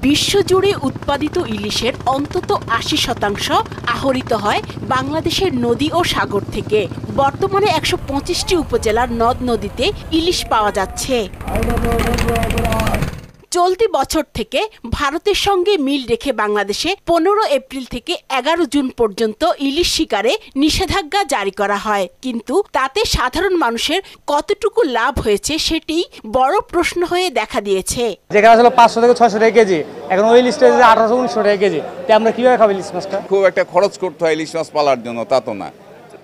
বিশ্বজুড়ে উৎপাদিত ইলিশের অন্তত ৮০% আহরিত হয় বাংলাদেশের নদী ও সাগর থেকে। বর্তমানে ১২৫টি উপজেলার নদ নদীতে ইলিশ পাওয়া যাচ্ছে। চলতি বছর থেকে ভারতের সঙ্গে মিল রেখে বাংলাদেশে ১৫ এপ্রিল থেকে ১১ জুন পর্যন্ত ইলিশ শিকারে নিষেধাজ্ঞা জারি করা হয়, কিন্তু তাতে সাধারণ মানুষের কতটুকু লাভ হয়েছে সেটি বড় প্রশ্ন হয়ে দেখা দিয়েছে। যেখানে আসলে ৫০০ থেকে ৬০০ টাকা কেজি, এখন ওই ইলিশটা ১৮০০-১৯০০ টাকা কেজি, আমরা কিভাবে খাবো ইলিশ মাছটা? খুব একটা খরচ করতে হয় ইলিশ মাছ পালার জন্য, তা তো না,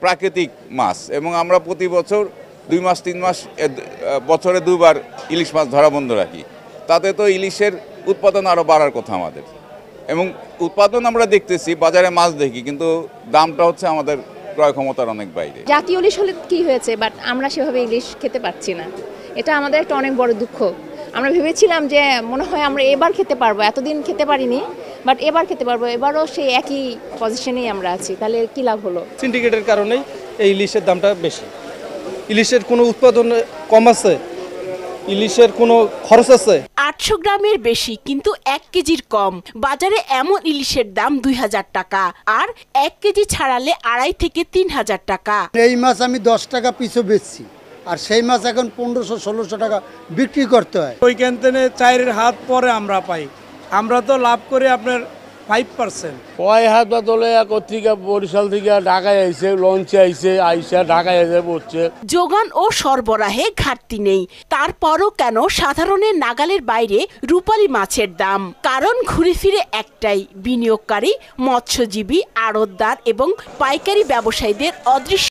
প্রাকৃতিক মাছ। এবং আমরা প্রতি বছর ২ মাস ৩ মাস বছরে ২ বার ইলিশ মাছ ধরা বন্ধ রাখি। তাতে তো ইলিশের উৎপাদন আরও বাড়ার কথা আমাদের। এবং উৎপাদন আমরা দেখতেছি, বাজারে মাছ দেখি, কিন্তু দামটা হচ্ছে আমাদের ক্রয় ক্ষমতার অনেক বাইরে। জাতীয় ইলিশ হলে কি হয়েছে, বাট আমরা সেভাবে ইলিশ খেতে পারছি না। এটা আমাদের একটা অনেক বড় দুঃখ। আমরা ভেবেছিলাম যে মনে হয় আমরা এবার খেতে পারবো, এতদিন খেতে পারিনি, বাট এবার খেতে পারবো। এবারও সেই একই পজিশনেই আমরা আছি, তাহলে কি লাভ হলো? সিন্ডিকেটের কারণেই এই ইলিশের দামটা বেশি। ইলিশের কোনো উৎপাদন কম আছে? ইলিশের কোনো খরচ আছে? ৮০০ গ্রামের বেশি কিন্তু ১ কেজির কম। বাজারে এমন ইলিশের দাম ২০০০ টাকা, আর ১ কেজি ছাড়ালে ২.৫ থেকে ৩,০০০ টাকা। এই মাছ আমি ১০ টাকা পিছু বেচছি, আর সেই মাছ এখন ১৫০০-১৬০০ টাকা বিক্রি করতে হয়। ওইখান থেকে ৪ হাত পরে আমরা পাই, আমরা তো লাভ করি আপনার 5%। কয় হাত বা তোলে থেকে বরিশাল থেকে ঢাকায় আইছে, লঞ্চে আইসা ঢাকায় এসে পড়ছে। যোগান ও সরবরাহে ঘাটতি নেই, তারপরও কেন সাধারণের নাগালের বাইরে রূপালী মাছের দাম? কারণ ঘুরে ফিরে একটাই, বিনিয়োগকারী, মৎস্যজীবী, আড়তদার এবং পাইকারি ব্যবসায়ীদের অদৃশ্য